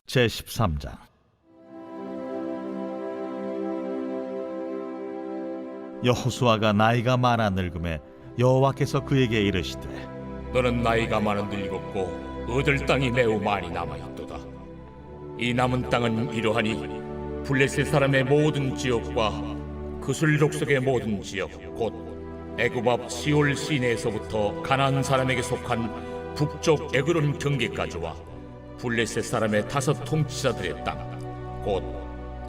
제13장. 여호수아가 나이가 많아 늙음에 여호와께서 그에게 이르시되, 너는 나이가 많아 늙었고 얻을 땅이 매우 많이 남아있도다. 이 남은 땅은 이러하니 블레셋 사람의 모든 지역과 그술 족속의 모든 지역, 곧 애굽 앞 시올 시내에서부터 가나안 사람에게 속한 북쪽 에그론 경계까지와 블레셋 사람의 5 통치자들의 땅, 곧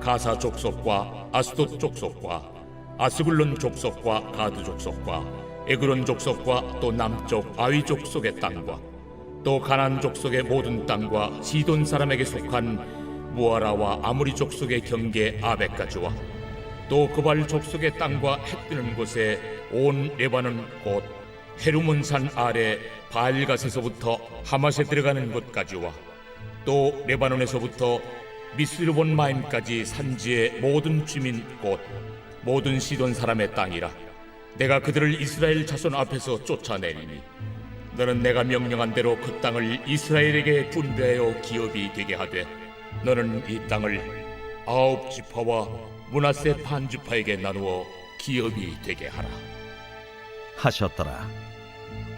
가사 족속과 아스돗 족속과 아스불론 족속과 가드 족속과 에그론 족속과 또 남쪽 아위 족속의 땅과 또 가나안 족속의 모든 땅과 시돈 사람에게 속한 무아라와 아무리 족속의 경계 아벡까지와 또 그발 족속의 땅과 해 뜨는 곳에 온 레바논 곧 헤르몬산 아래 바알갓에서부터 하맛에 들어가는 곳까지와 또 레바논에서부터 미스르본 마임까지 산지의 모든 주민 곧 모든 시돈 사람의 땅이라. 내가 그들을 이스라엘 자손 앞에서 쫓아내리니 너는 내가 명령한 대로 그 땅을 이스라엘에게 분배하여 기업이 되게 하되, 너는 이 땅을 9 지파와 므낫세 반 지파에게 나누어 기업이 되게 하라 하셨더라.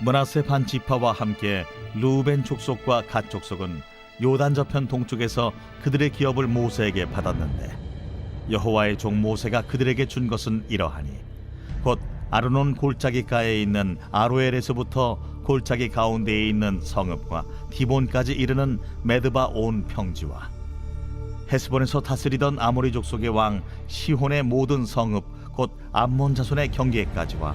므낫세 반 지파와 함께 르우벤 족속과 갓 족속은 요단 저편 동쪽에서 그들의 기업을 모세에게 받았는데, 여호와의 종 모세가 그들에게 준 것은 이러하니, 곧 아르논 골짜기가에 있는 아로엘에서부터 골짜기 가운데에 있는 성읍과 디본까지 이르는 메드바 온 평지와 헤스본에서 다스리던 아모리 족속의 왕 시혼의 모든 성읍 곧 암몬 자손의 경계까지와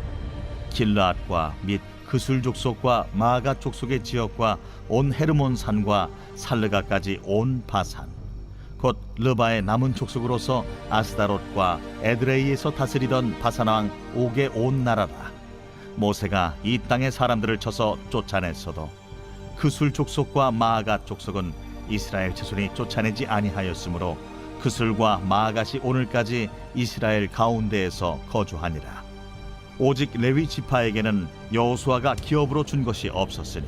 길르앗과 및 그술 족속과 마가 족속의 지역과 온 헤르몬 산과 살르가까지 온 바산 곧 르바의 남은 족속으로서 아스다롯과 에드레이에서 다스리던 바산 왕 옥의 온 나라라. 모세가 이 땅의 사람들을 쳐서 쫓아냈어도 그술 족속과 마가 족속은 이스라엘 자손이 쫓아내지 아니하였으므로 그술과 마갓이 오늘까지 이스라엘 가운데에서 거주하니라. 오직 레위 지파에게는 여호수아가 기업으로 준 것이 없었으니,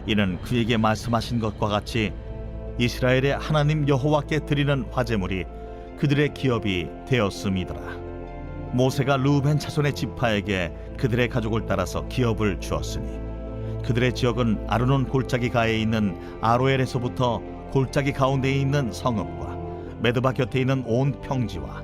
이는 그에게 말씀하신 것과 같이 이스라엘의 하나님 여호와께 드리는 화제물이 그들의 기업이 되었음이더라. 모세가 르우벤 자손의 지파에게 그들의 가족을 따라서 기업을 주었으니, 그들의 지역은 아르논 골짜기 가에 있는 아로엘에서부터 골짜기 가운데에 있는 성읍과 메드바 곁에 있는 온 평지와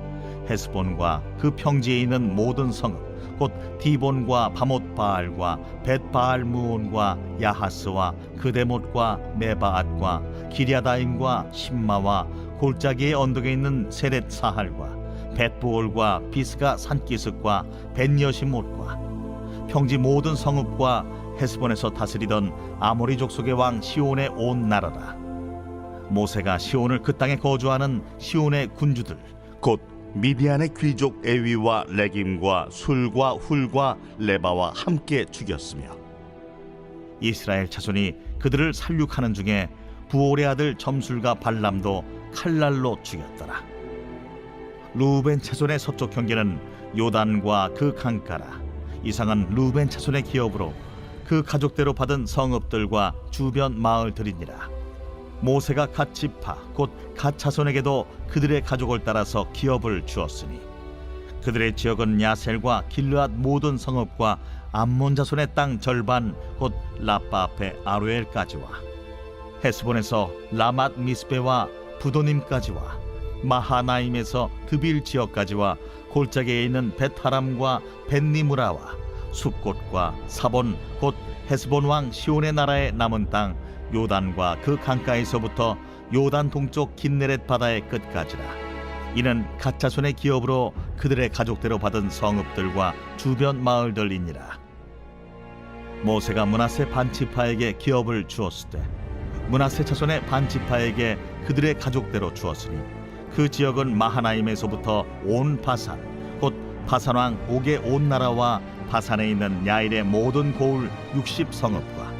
헤스본과 그 평지에 있는 모든 성읍 곧 디본과 바못 바알과 벳 바알 무온과 야하스와 그데못과 메바앗과 기랴다임과 심마와 골짜기의 언덕에 있는 세렛 사할과 벳부올과 비스가 산기슭과 벳여시못과 평지 모든 성읍과 헤스본에서 다스리던 아모리 족속의 왕 시온의 온 나라라. 모세가 시온을 그 땅에 거주하는 시온의 군주들 곧 미디안의 귀족 에위와 레김과 술과 훌과 레바와 함께 죽였으며, 이스라엘 자손이 그들을 살육하는 중에 부올의 아들 점술과 발람도 칼날로 죽였더라. 르우벤 자손의 서쪽 경계는 요단과 그 강가라. 이상은 르우벤 자손의 기업으로 그 가족대로 받은 성읍들과 주변 마을들이니라. 모세가 갓 지파 곧 갓 자손에게도 그들의 가족을 따라서 기업을 주었으니, 그들의 지역은 야셀과 길르앗 모든 성읍과 암몬 자손의 땅 절반 곧 라빠 앞에 아로엘까지와 헤스본에서 라맛 미스베와 부도님까지와 마하나임에서 드빌 지역까지와 골짜기에 있는 벳하람과 벳니무라와 숲곳과 사본 곧 헤스본 왕 시온의 나라의 남은 땅 요단과 그 강가에서부터 요단 동쪽 긴네렛 바다의 끝까지라. 이는 갓 자손의 기업으로 그들의 가족대로 받은 성읍들과 주변 마을들이니라. 모세가 므낫세 반 지파에게 기업을 주었을 때 므낫세 자손의 반 지파에게 그들의 가족대로 주었으니, 그 지역은 마하나임에서부터 온 바산 곧 바산 왕 옥의 온 나라와 바산에 있는 야일의 모든 고을 60 성읍과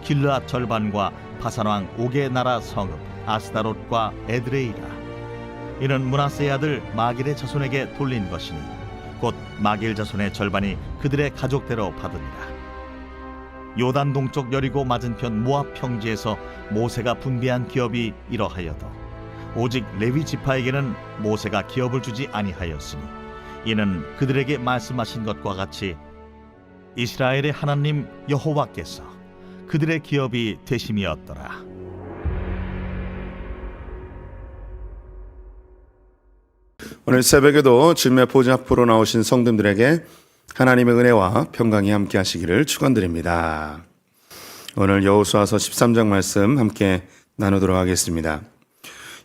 길르앗 절반과 바산 왕 옥의 나라 성읍 아스다롯과 에드레이라. 이는 므낫세의 아들 마길의 자손에게 돌린 것이니, 곧 마길 자손의 절반이 그들의 가족대로 받으니라. 요단 동쪽 여리고 맞은편 모압 평지에서 모세가 분배한 기업이 이러하여도 오직 레위 지파에게는 모세가 기업을 주지 아니하였으니 이는 그들에게 말씀하신 것과 같이 이스라엘의 하나님 여호와께서 그들의 기업이 되심이었더라. 오늘 새벽에도 질매 보좌 앞으로 나오신 성도들에게 하나님의 은혜와 평강이 함께 하시기를 축원드립니다. 오늘 여호수아서 13장 말씀 함께 나누도록 하겠습니다.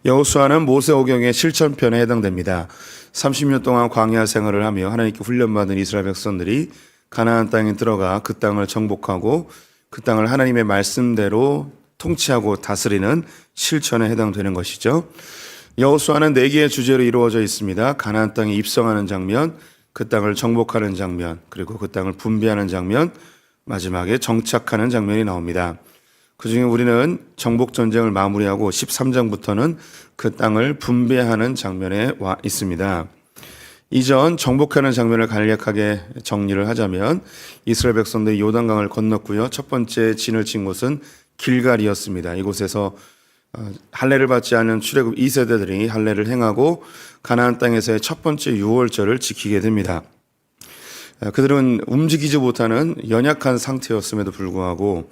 여호수아는 모세오경의 실천편에 해당됩니다. 30년 동안 광야 생활을 하며 하나님께 훈련받은 이스라엘 백성들이 가나안 땅에 들어가 그 땅을 정복하고 그 땅을 하나님의 말씀대로 통치하고 다스리는 실천에 해당되는 것이죠. 여호수아는 4개의 주제로 이루어져 있습니다. 가나안 땅에 입성하는 장면, 그 땅을 정복하는 장면, 그리고 그 땅을 분배하는 장면, 마지막에 정착하는 장면이 나옵니다. 그중에 우리는 정복 전쟁을 마무리하고 13장부터는 그 땅을 분배하는 장면에 와 있습니다. 이전 정복하는 장면을 간략하게 정리를 하자면 이스라엘 백성들이 요단강을 건넜고요. 첫 번째 진을 친 곳은 길갈이었습니다. 이곳에서 할례를 받지 않은 출애굽 2세대들이 할례를 행하고 가나안 땅에서의 첫 번째 유월절을 지키게 됩니다. 그들은 움직이지 못하는 연약한 상태였음에도 불구하고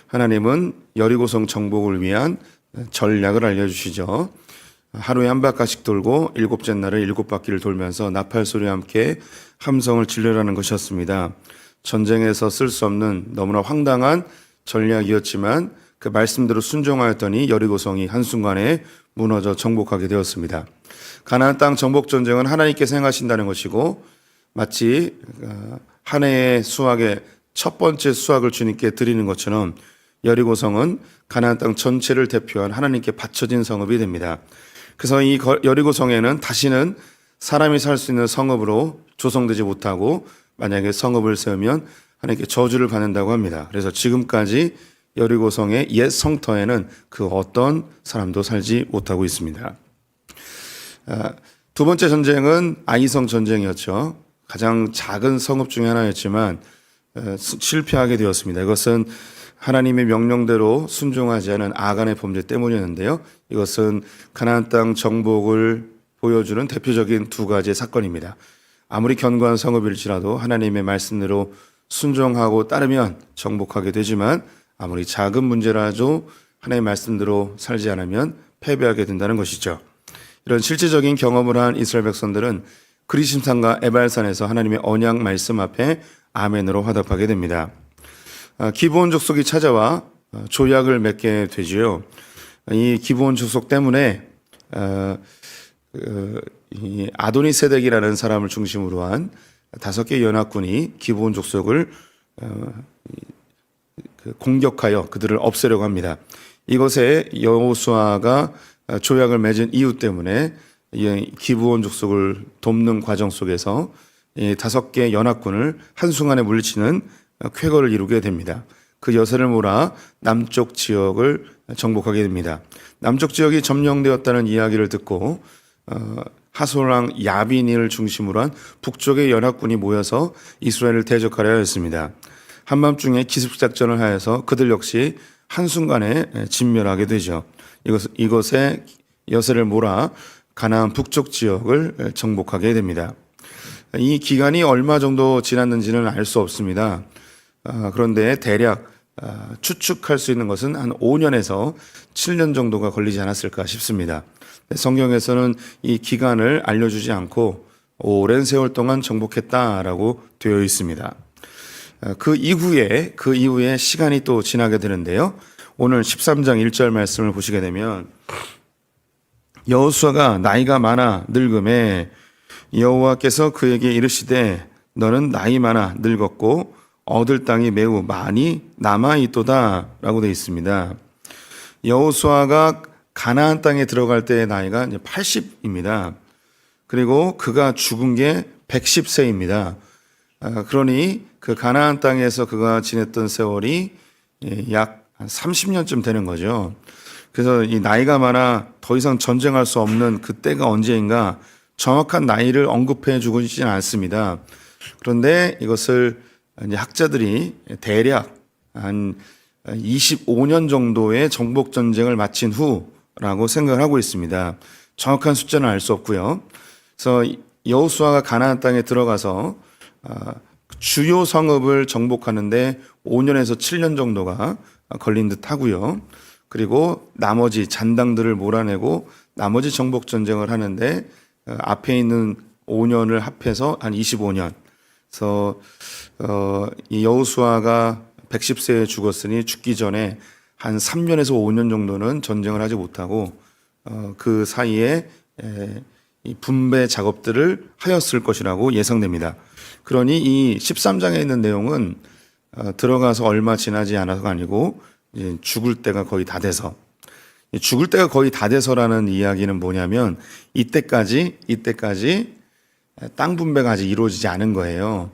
하나님은 여리고성 정복을 위한 전략을 알려주시죠. 하루에 한 바퀴씩 돌고 7째 날에 7바퀴를 돌면서 나팔 소리와 함께 함성을 질러라는 것이었습니다. 전쟁에서 쓸 수 없는 너무나 황당한 전략이었지만 그 말씀대로 순종하였더니 여리고성이 한순간에 무너져 정복하게 되었습니다. 가나안 땅 정복 전쟁은 하나님께서 행하신다는 것이고 마치 한 해의 수확의 첫 번째 수확을 주님께 드리는 것처럼 여리고성은 가나안 땅 전체를 대표한 하나님께 바쳐진 성읍이 됩니다. 그래서 이 여리고성에는 다시는 사람이 살 수 있는 성읍으로 조성되지 못하고 만약에 성읍을 세우면 하나님께 저주를 받는다고 합니다. 그래서 지금까지 여리고성의 옛 성터에는 그 어떤 사람도 살지 못하고 있습니다. 두 번째 전쟁은 아이성 전쟁이었죠. 가장 작은 성읍 중에 하나였지만 실패하게 되었습니다. 이것은 하나님의 명령대로 순종하지 않은 아간의 범죄 때문이었는데요. 이것은 가나안 땅 정복을 보여주는 대표적인 두 가지의 사건입니다. 아무리 견고한 성읍일지라도 하나님의 말씀대로 순종하고 따르면 정복하게 되지만 아무리 작은 문제라도 하나님의 말씀대로 살지 않으면 패배하게 된다는 것이죠. 이런 실제적인 경험을 한 이스라엘 백성들은 그리심산과 에발산에서 하나님의 언약 말씀 앞에 아멘으로 화답하게 됩니다. 기브온 족속이 찾아와 조약을 맺게 되지요. 이 기브온 족속 때문에 이 아도니세덱이라는 사람을 중심으로 한 5개 연합군이 기브온 족속을 공격하여 그들을 없애려고 합니다. 이것에 여호수아가 조약을 맺은 이유 때문에 기브온 족속을 돕는 과정 속에서 5개 연합군을 한순간에 물리치는 쾌거를 이루게 됩니다. 그 여세를 몰아 남쪽 지역을 정복하게 됩니다. 남쪽 지역이 점령되었다는 이야기를 듣고 하솔랑 야빈을 중심으로 한 북쪽의 연합군이 모여서 이스라엘을 대적하려 하였습니다. 한밤중에 기습작전을 하여서 그들 역시 한순간에 진멸하게 되죠. 이것에 여세를 몰아 가나안 북쪽 지역을 정복하게 됩니다. 이 기간이 얼마 정도 지났는지는 알 수 없습니다. 그런데 대략 추측할 수 있는 것은 한 5년에서 7년 정도가 걸리지 않았을까 싶습니다. 성경에서는 이 기간을 알려주지 않고 오랜 세월 동안 정복했다라고 되어 있습니다. 그 이후에 시간이 또 지나게 되는데요. 오늘 13장 1절 말씀을 보시게 되면 여호수아가 나이가 많아 늙음에 여호와께서 그에게 이르시되 너는 나이 많아 늙었고 얻을 땅이 매우 많이 남아있도다 라고 되어 있습니다. 여호수아가 가나안 땅에 들어갈 때의 나이가 이제 80입니다. 그리고 그가 죽은 게 110세입니다. 그러니 그 가나안 땅에서 그가 지냈던 세월이 약 30년쯤 되는 거죠. 그래서 이 나이가 많아 더 이상 전쟁할 수 없는 그때가 언제인가 정확한 나이를 언급해 주고 있지는 않습니다. 그런데 이것을 이제 학자들이 대략 한 25년 정도의 정복 전쟁을 마친 후라고 생각을 하고 있습니다. 정확한 숫자는 알 수 없고요. 그래서 여호수아가 가나안 땅에 들어가서 주요 성읍을 정복하는데 5년에서 7년 정도가 걸린 듯 하고요. 그리고 나머지 잔당들을 몰아내고 나머지 정복 전쟁을 하는데 앞에 있는 5년을 합해서 한 25년. 그래서 이 여호수아가 110세에 죽었으니 죽기 전에 한 3년에서 5년 정도는 전쟁을 하지 못하고 그 사이에 이 분배 작업들을 하였을 것이라고 예상됩니다. 그러니 이 13장에 있는 내용은 들어가서 얼마 지나지 않아서가 아니고 이제 죽을 때가 거의 다 돼서, 죽을 때가 거의 다 돼서라는 이야기는 뭐냐면 이때까지 땅 분배가 아직 이루어지지 않은 거예요.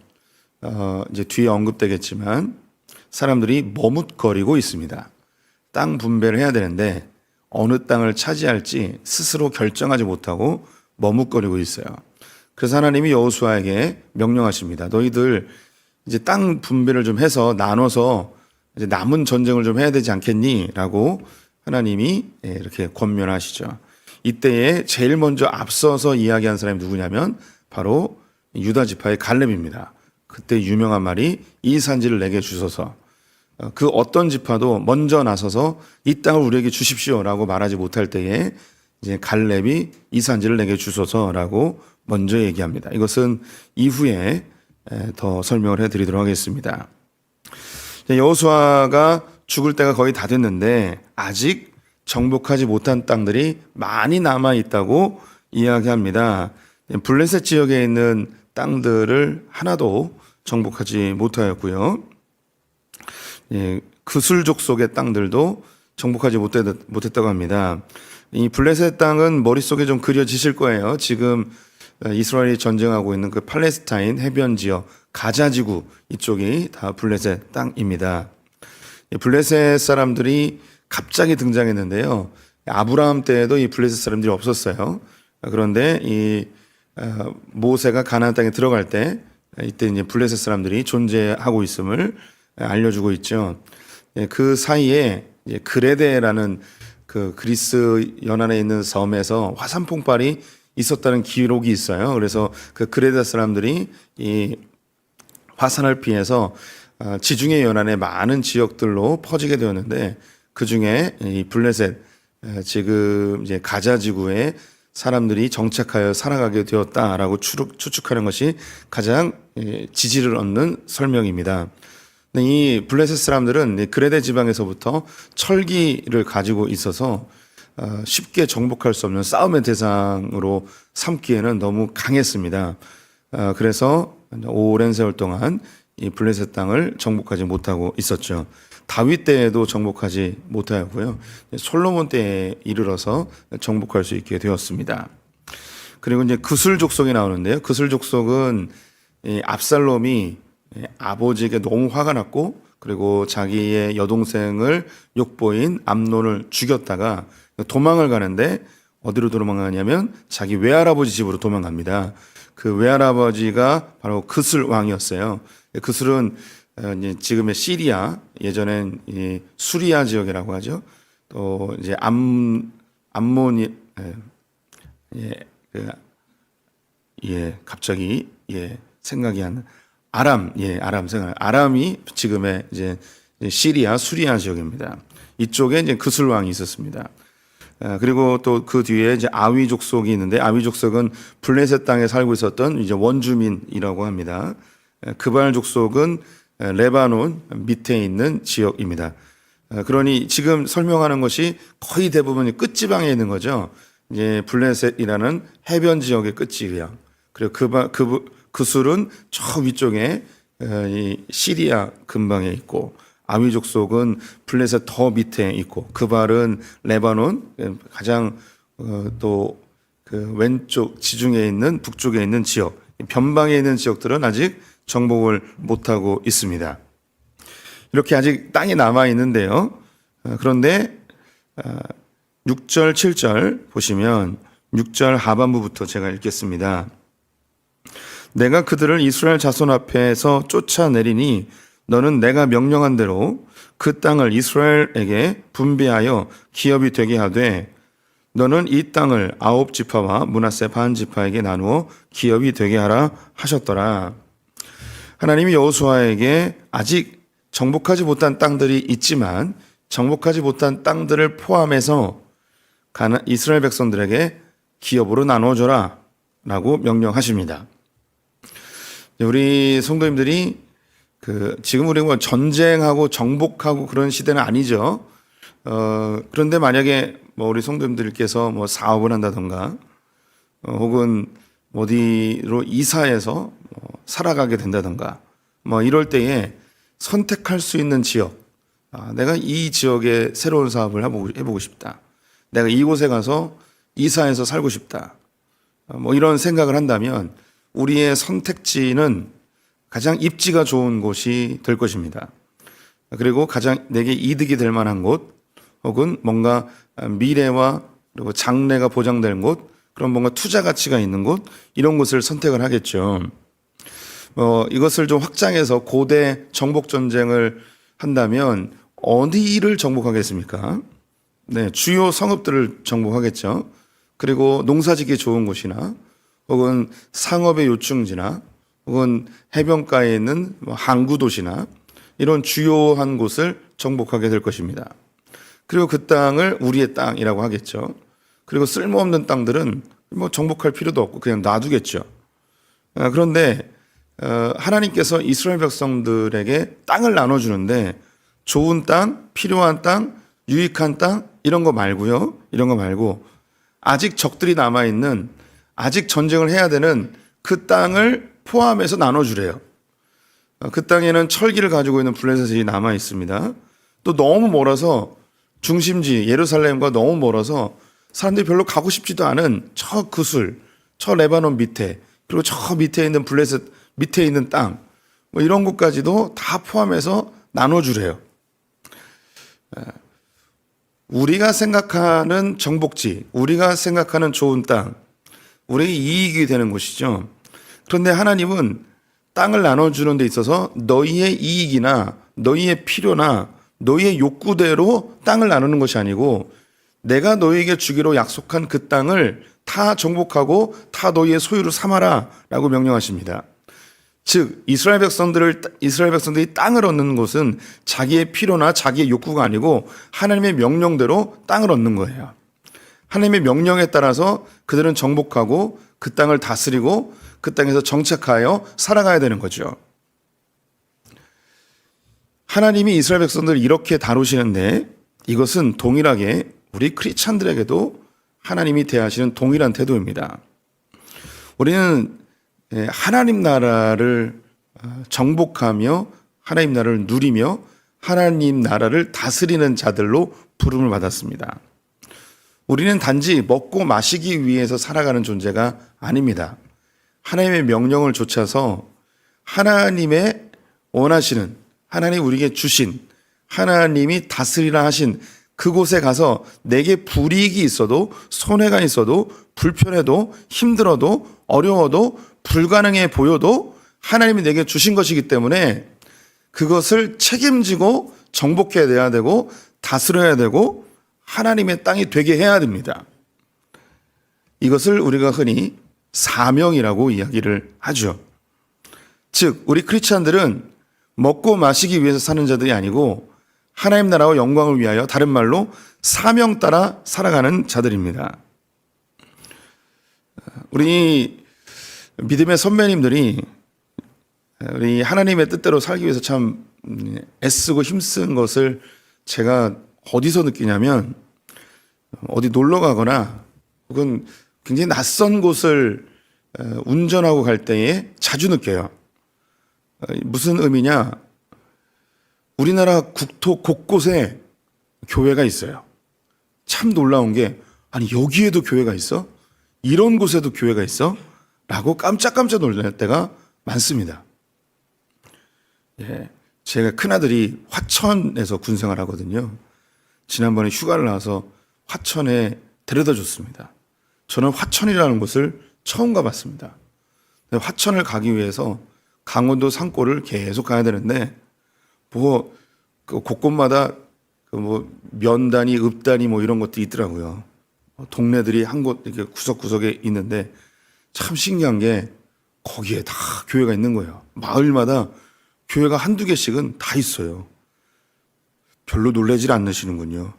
이제 뒤에 언급되겠지만 사람들이 머뭇거리고 있습니다. 땅 분배를 해야 되는데 어느 땅을 차지할지 스스로 결정하지 못하고 머뭇거리고 있어요. 그래서 하나님이 여호수아에게 명령하십니다. 너희들 이제 땅 분배를 좀 해서 나눠서 이제 남은 전쟁을 좀 해야 되지 않겠니? 라고 하나님이 이렇게 권면하시죠. 이때에 제일 먼저 앞서서 이야기한 사람이 누구냐면 바로 유다 지파의 갈렙입니다. 그때 유명한 말이 이 산지를 내게 주소서. 그 어떤 지파도 먼저 나서서 이 땅을 우리에게 주십시오라고 말하지 못할 때에 이제 갈렙이 이 산지를 내게 주소서라고 먼저 얘기합니다. 이것은 이후에 더 설명을 해드리도록 하겠습니다. 여호수아가 죽을 때가 거의 다 됐는데 아직 정복하지 못한 땅들이 많이 남아 있다고 이야기합니다. 블레셋 지역에 있는 땅들을 하나도 정복하지 못하였고요. 그술족 속의 땅들도 정복하지 못했다고 합니다. 이 블레셋 땅은 머릿속에 좀 그려지실 거예요. 지금 이스라엘이 전쟁하고 있는 그 팔레스타인 해변 지역 가자 지구 이쪽이 다 블레셋 땅입니다. 블레셋 사람들이 갑자기 등장했는데요. 아브라함 때에도 이 블레셋 사람들이 없었어요. 그런데 이 모세가 가나안 땅에 들어갈 때 이때 이제 블레셋 사람들이 존재하고 있음을 알려주고 있죠. 그 사이에 그레데라는 그 그리스 연안에 있는 섬에서 화산 폭발이 있었다는 기록이 있어요. 그래서 그 그레데 사람들이 이 화산을 피해서 지중해 연안의 많은 지역들로 퍼지게 되었는데 그 중에 이 블레셋 지금 이제 가자 지구에 사람들이 정착하여 살아가게 되었다라고 추측하는 것이 가장 지지를 얻는 설명입니다. 이 블레셋 사람들은 그레데 지방에서부터 철기를 가지고 있어서 쉽게 정복할 수 없는 싸움의 대상으로 삼기에는 너무 강했습니다. 그래서 오랜 세월 동안 이 블레셋 땅을 정복하지 못하고 있었죠. 다윗 때에도 정복하지 못하였고요. 솔로몬 때에 이르러서 정복할 수 있게 되었습니다. 그리고 이제 그술 족속이 나오는데요. 그술 족속은 압살롬이 아버지에게 너무 화가 났고 그리고 자기의 여동생을 욕보인 암논을 죽였다가 도망을 가는데 어디로 도망가냐면 자기 외할아버지 집으로 도망갑니다. 그 외할아버지가 바로 그술 왕이었어요. 그술은 지금의 시리아, 예전엔 수리아 지역이라고 하죠. 또 이제 암몬이 갑자기 생각이 안 나. 아람이 지금의 이제 시리아, 수리아 지역입니다. 이쪽에 이제 그술 왕이 있었습니다. 그리고 또 그 뒤에 이제 아위 족속이 있는데 아위 족속은 블레셋 땅에 살고 있었던 이제 원주민이라고 합니다. 그발 족속은 레바논 밑에 있는 지역입니다. 그러니 지금 설명하는 것이 거의 대부분이 끝지방에 있는 거죠. 이제 블레셋이라는 해변 지역의 끝지방. 그리고 그술은 저 위쪽에 이 시리아 근방에 있고 아위 족속은 블레셋 더 밑에 있고 그발은 레바논 가장 또 그 왼쪽 지중해에 있는 북쪽에 있는 지역 변방에 있는 지역들은 아직 정복을 못하고 있습니다. 이렇게 아직 땅이 남아 있는데요. 그런데 6절 7절 보시면 6절 하반부부터 제가 읽겠습니다. 내가 그들을 이스라엘 자손 앞에서 쫓아내리니 너는 내가 명령한 대로 그 땅을 이스라엘에게 분배하여 기업이 되게 하되 너는 이 땅을 9지파와 므낫세 반 지파에게 나누어 기업이 되게 하라 하셨더라. 하나님이 여호수아에게 아직 정복하지 못한 땅들이 있지만 정복하지 못한 땅들을 포함해서 이스라엘 백성들에게 기업으로 나눠줘라 라고 명령하십니다. 우리 성도님들이 지금 우리가 뭐 전쟁하고 정복하고 그런 시대는 아니죠. 그런데 만약에 뭐 우리 성도님들께서 뭐 사업을 한다던가 혹은 어디로 이사해서 살아가게 된다던가 뭐 이럴 때에 선택할 수 있는 지역, 내가 이 지역에 새로운 사업을 해보고 싶다. 내가 이곳에 가서 이사해서 살고 싶다. 뭐 이런 생각을 한다면 우리의 선택지는 가장 입지가 좋은 곳이 될 것입니다. 그리고 가장 내게 이득이 될 만한 곳 혹은 뭔가 미래와 그리고 장래가 보장될 곳, 그런 뭔가 투자 가치가 있는 곳, 이런 곳을 선택을 하겠죠. 이것을 좀 확장해서 고대 정복 전쟁을 한다면 어디를 정복하겠습니까? 네, 주요 성읍들을 정복하겠죠. 그리고 농사짓기 좋은 곳이나 혹은 상업의 요충지나 혹은 해변가에 있는 항구 도시나 이런 주요한 곳을 정복하게 될 것입니다. 그리고 그 땅을 우리의 땅이라고 하겠죠. 그리고 쓸모없는 땅들은 뭐 정복할 필요도 없고 그냥 놔두겠죠. 그런데 하나님께서 이스라엘 백성들에게 땅을 나눠주는데 좋은 땅, 필요한 땅, 유익한 땅 이런 거 말고요. 이런 거 말고 아직 적들이 남아있는, 아직 전쟁을 해야 되는 그 땅을 포함해서 나눠주래요. 그 땅에는 철기를 가지고 있는 블레셋이 남아 있습니다. 또 너무 멀어서 중심지 예루살렘과 너무 멀어서 사람들이 별로 가고 싶지도 않은 저 그술, 저 레바논 밑에, 그리고 저 밑에 있는 블레셋 밑에 있는 땅, 뭐 이런 곳까지도 다 포함해서 나눠주래요. 우리가 생각하는 정복지, 우리가 생각하는 좋은 땅, 우리에게 이익이 되는 곳이죠. 그런데 하나님은 땅을 나눠주는 데 있어서 너희의 이익이나 너희의 필요나 너희의 욕구대로 땅을 나누는 것이 아니고 내가 너희에게 주기로 약속한 그 땅을 다 정복하고 다 너희의 소유로 삼아라 라고 명령하십니다. 즉 이스라엘 백성들이 땅을 얻는 것은 자기의 필요나 자기의 욕구가 아니고 하나님의 명령대로 땅을 얻는 거예요. 하나님의 명령에 따라서 그들은 정복하고 그 땅을 다스리고 그 땅에서 정착하여 살아가야 되는 거죠. 하나님이 이스라엘 백성들을 이렇게 다루시는데 이것은 동일하게 우리 크리스찬들에게도 하나님이 대하시는 동일한 태도입니다. 우리는 하나님 나라를 정복하며 하나님 나라를 누리며 하나님 나라를 다스리는 자들로 부름을 받았습니다. 우리는 단지 먹고 마시기 위해서 살아가는 존재가 아닙니다. 하나님의 명령을 좇아서 하나님의 원하시는, 하나님 우리에게 주신, 하나님이 다스리라 하신 그곳에 가서 내게 불이익이 있어도 손해가 있어도 불편해도 힘들어도 어려워도 불가능해 보여도 하나님이 내게 주신 것이기 때문에 그것을 책임지고 정복해야 되고 다스려야 되고 하나님의 땅이 되게 해야 됩니다. 이것을 우리가 흔히 사명이라고 이야기를 하죠. 즉 우리 크리스찬들은 먹고 마시기 위해서 사는 자들이 아니고 하나님 나라와 영광을 위하여, 다른 말로 사명 따라 살아가는 자들입니다. 우리 믿음의 선배님들이 우리 하나님의 뜻대로 살기 위해서 참 애쓰고 힘쓴 것을 제가 어디서 느끼냐면 어디 놀러 가거나 혹은 굉장히 낯선 곳을 운전하고 갈 때에 자주 느껴요. 무슨 의미냐? 우리나라 국토 곳곳에 교회가 있어요. 참 놀라운 게 아니 여기에도 교회가 있어? 이런 곳에도 교회가 있어? 라고 깜짝깜짝 놀랄 때가 많습니다. 예, 제가 큰아들이 화천에서 군생활 하거든요. 지난번에 휴가를 나와서 화천에 데려다 줬습니다. 저는 화천이라는 곳을 처음 가봤습니다. 화천을 가기 위해서 강원도 산골을 계속 가야 되는데 뭐 그 곳곳마다 그 뭐 면단위, 읍단위 뭐 이런 것도 있더라고요. 동네들이 한 곳 이렇게 구석구석에 있는데 참 신기한 게 거기에 다 교회가 있는 거예요. 마을마다 교회가 한두 개씩은 다 있어요. 별로 놀라질 않으시는군요.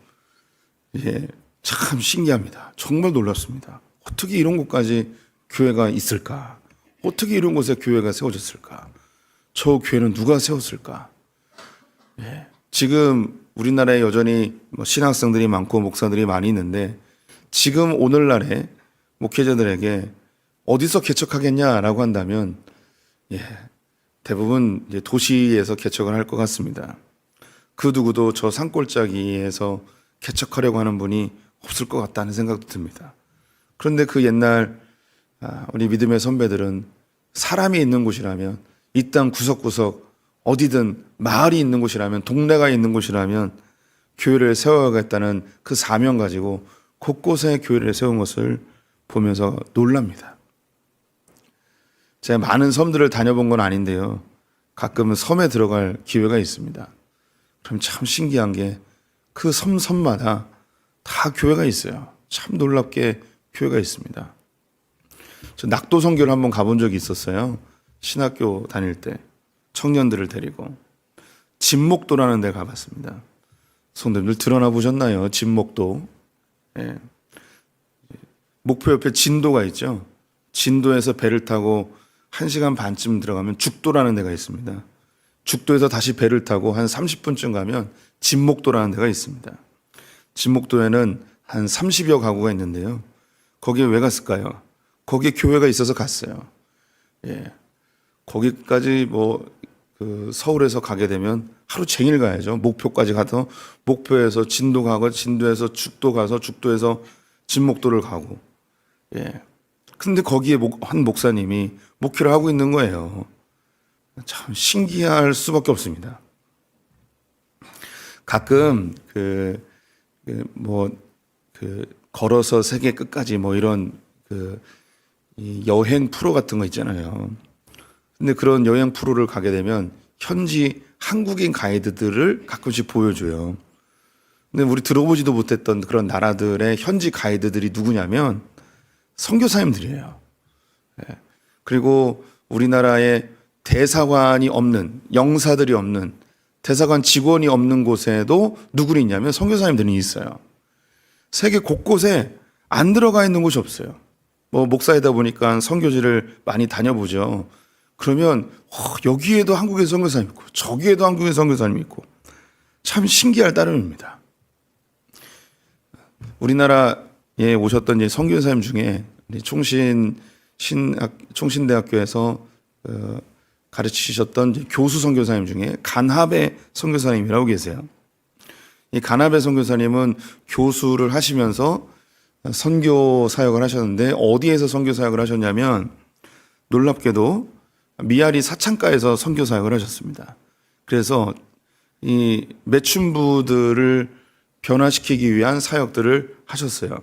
예, 참 신기합니다. 정말 놀랍습니다. 어떻게 이런 곳까지 교회가 있을까? 어떻게 이런 곳에 교회가 세워졌을까? 저 교회는 누가 세웠을까? 예, 지금 우리나라에 여전히 뭐 신학생들이 많고 목사들이 많이 있는데 지금 오늘날에 목회자들에게 어디서 개척하겠냐라고 한다면 예, 대부분 이제 도시에서 개척을 할 것 같습니다. 그 누구도 저 산골짜기에서 개척하려고 하는 분이 없을 것 같다는 생각도 듭니다. 그런데 그 옛날 우리 믿음의 선배들은 사람이 있는 곳이라면 이 땅 구석구석 어디든 마을이 있는 곳이라면 동네가 있는 곳이라면 교회를 세워야겠다는 그 사명 가지고 곳곳에 교회를 세운 것을 보면서 놀랍니다. 제가 많은 섬들을 다녀본 건 아닌데요. 가끔은 섬에 들어갈 기회가 있습니다. 그럼 참 신기한 게 그 섬마다 다 교회가 있어요. 참 놀랍게 교회가 있습니다. 저 낙도 선교를 한번 가본 적이 있었어요. 신학교 다닐 때 청년들을 데리고 진목도라는 데 가봤습니다. 성도님들 드러나 보셨나요? 진목도. 예. 목포 옆에 진도가 있죠. 진도에서 배를 타고 1시간 반쯤 들어가면 죽도라는 데가 있습니다. 죽도에서 다시 배를 타고 한 30분쯤 가면 진목도라는 데가 있습니다. 진목도에는 한 30여 가구가 있는데요. 거기에 왜 갔을까요? 거기에 교회가 있어서 갔어요. 예. 거기까지 그 서울에서 가게 되면 하루 종일 가야죠. 목표까지 가서 목표에서 진도 가고 진도에서 죽도 가서 죽도에서 진목도를 가고. 예. 근데 거기에 한 목사님이 목회를 하고 있는 거예요. 참 신기할 수밖에 없습니다. 가끔 걸어서 세계 끝까지 뭐 이런 이 여행 프로 같은 거 있잖아요. 근데 그런 여행 프로를 가게 되면 현지 한국인 가이드들을 가끔씩 보여줘요. 근데 우리 들어보지도 못했던 그런 나라들의 현지 가이드들이 누구냐면 선교사님들이에요. 예. 그리고 우리나라에 대사관이 없는, 영사들이 없는, 대사관 직원이 없는 곳에도 누구리 있냐면 선교사님들이 있어요. 세계 곳곳에 안 들어가 있는 곳이 없어요. 뭐 목사이다 보니까 선교지를 많이 다녀보죠. 그러면 여기에도 한국의 선교사님 있고 저기에도 한국의 선교사님 있고 참 신기할 따름입니다. 우리나라에 오셨던 선교사님 중에 총신대학교에서 가르치셨던 교수 선교사님 중에 간합의 선교사님이라고 계세요. 이 간합의 선교사님은 교수를 하시면서 선교 사역을 하셨는데 어디에서 선교 사역을 하셨냐면 놀랍게도 미아리 사창가에서 선교 사역을 하셨습니다. 그래서 이 매춘부들을 변화시키기 위한 사역들을 하셨어요.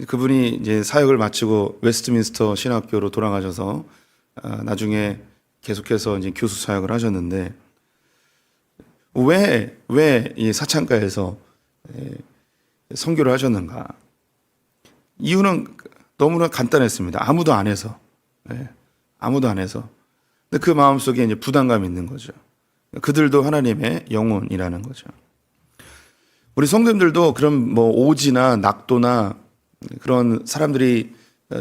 그분이 이제 사역을 마치고 웨스트민스터 신학교로 돌아가셔서 나중에 계속해서 이제 교수 사역을 하셨는데 왜 이 사창가에서 선교를 하셨는가? 이유는 너무나 간단했습니다. 아무도 안 해서. 아무도 안 해서. 근데 그 마음속에 이제 부담감이 있는 거죠. 그들도 하나님의 영혼이라는 거죠. 우리 성도님들도 그런 오지나 낙도나 그런 사람들이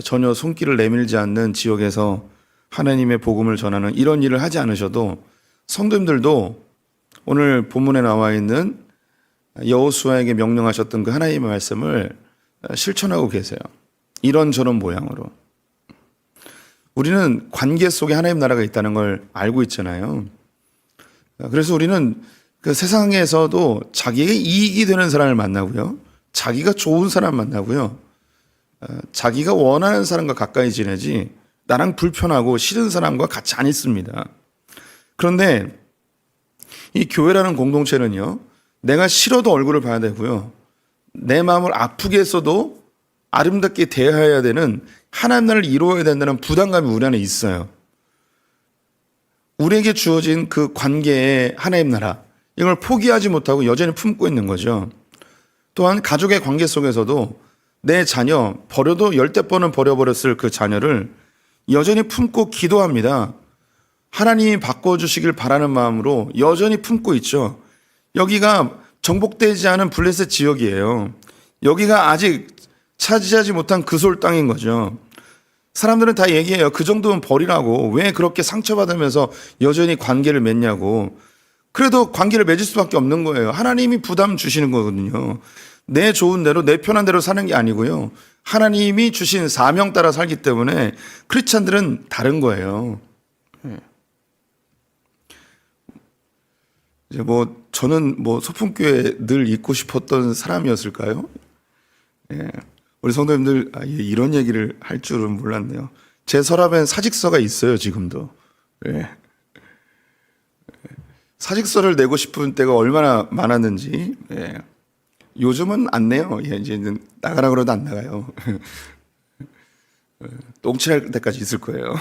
전혀 손길을 내밀지 않는 지역에서 하나님의 복음을 전하는 이런 일을 하지 않으셔도 성도님들도 오늘 본문에 나와 있는 여호수아에게 명령하셨던 그 하나님의 말씀을 실천하고 계세요. 이런저런 모양으로. 우리는 관계 속에 하나님 나라가 있다는 걸 알고 있잖아요. 그래서 우리는 그 세상에서도 자기에게 이익이 되는 사람을 만나고요. 자기가 좋은 사람 만나고요. 자기가 원하는 사람과 가까이 지내지 나랑 불편하고 싫은 사람과 같이 안 있습니다. 그런데 이 교회라는 공동체는요. 내가 싫어도 얼굴을 봐야 되고요. 내 마음을 아프게 했어도 아름답게 대해야 되는 하나님 나라를 이루어야 된다는 부담감이 우리 안에 있어요. 우리에게 주어진 그 관계의 하나님 나라, 이걸 포기하지 못하고 여전히 품고 있는 거죠. 또한 가족의 관계 속에서도 내 자녀, 버려도 10번은 버려버렸을 그 자녀를 여전히 품고 기도합니다. 하나님이 바꿔주시길 바라는 마음으로 여전히 품고 있죠. 여기가 정복되지 않은 블레셋 지역이에요. 여기가 아직 차지하지 못한 그솔 땅인 거죠. 사람들은 다 얘기해요. 그 정도면 버리라고. 왜 그렇게 상처받으면서 여전히 관계를 맺냐고. 그래도 관계를 맺을 수밖에 없는 거예요. 하나님이 부담 주시는 거거든요. 내 좋은 대로, 내 편한 대로 사는 게 아니고요. 하나님이 주신 사명 따라 살기 때문에 크리스찬들은 다른 거예요. 이제 저는 소풍교회 늘 있고 싶었던 사람이었을까요? 예. 우리 성도님들 이런 얘기를 할 줄은 몰랐네요. 제 서랍엔 사직서가 있어요, 지금도. 예. 사직서를 내고 싶은 때가 얼마나 많았는지. 예. 요즘은 안 내요. 예, 이제는 나가라 그러도 안 나가요. 똥칠할 때까지 있을 거예요.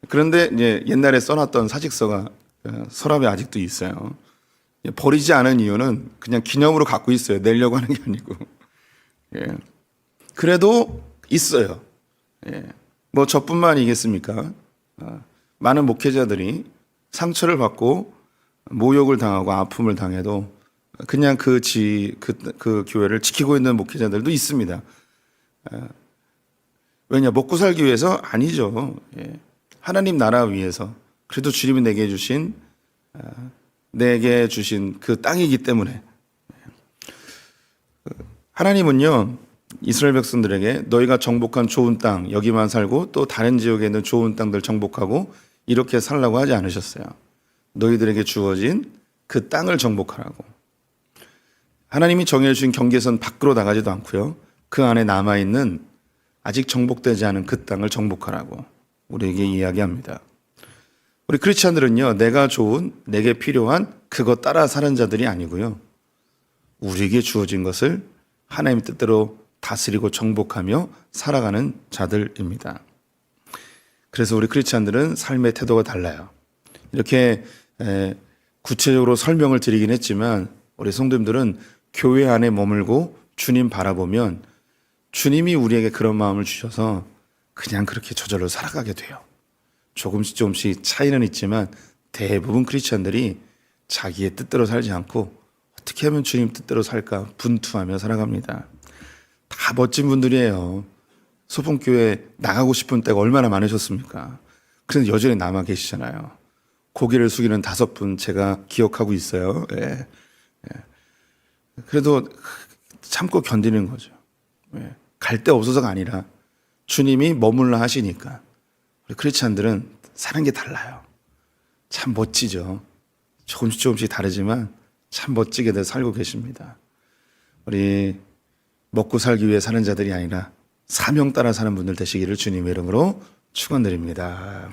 그런데 이제 옛날에 써놨던 사직서가 서랍에 아직도 있어요. 버리지 않은 이유는 그냥 기념으로 갖고 있어요. 내려고 하는 게 아니고. 예. 그래도 있어요. 예. 저뿐만이겠습니까? 많은 목회자들이 상처를 받고 모욕을 당하고 아픔을 당해도 그냥 그 교회를 지키고 있는 목회자들도 있습니다. 왜냐, 먹고 살기 위해서 아니죠. 예. 하나님 나라 위해서. 그래도 주님이 내게 주신 그 땅이기 때문에. 하나님은요, 이스라엘 백성들에게 너희가 정복한 좋은 땅, 여기만 살고 또 다른 지역에 있는 좋은 땅들 정복하고 이렇게 살라고 하지 않으셨어요. 너희들에게 주어진 그 땅을 정복하라고. 하나님이 정해주신 경계선 밖으로 나가지도 않고요. 그 안에 남아있는 아직 정복되지 않은 그 땅을 정복하라고 우리에게 이야기합니다. 우리 크리스찬들은요, 내가 좋은, 내게 필요한 그것 따라 사는 자들이 아니고요. 우리에게 주어진 것을 하나님의 뜻대로 다스리고 정복하며 살아가는 자들입니다. 그래서 우리 크리스찬들은 삶의 태도가 달라요. 이렇게 구체적으로 설명을 드리긴 했지만 우리 성도님들은 교회 안에 머물고 주님 바라보면 주님이 우리에게 그런 마음을 주셔서 그냥 그렇게 저절로 살아가게 돼요. 조금씩 차이는 있지만 대부분 크리스찬들이 자기의 뜻대로 살지 않고 어떻게 하면 주님 뜻대로 살까 분투하며 살아갑니다. 다 멋진 분들이에요. 소풍교회 나가고 싶은 때가 얼마나 많으셨습니까? 그런데 여전히 남아 계시잖아요. 고개를 숙이는 5분 제가 기억하고 있어요. 예. 그래도 참고 견디는 거죠. 예. 갈 데 없어서가 아니라 주님이 머물러 하시니까. 우리 크리스찬들은 사는 게 달라요. 참 멋지죠. 조금씩 다르지만 참 멋지게들 살고 계십니다. 우리 먹고 살기 위해 사는 자들이 아니라 사명 따라 사는 분들 되시기를 주님의 이름으로 축원드립니다.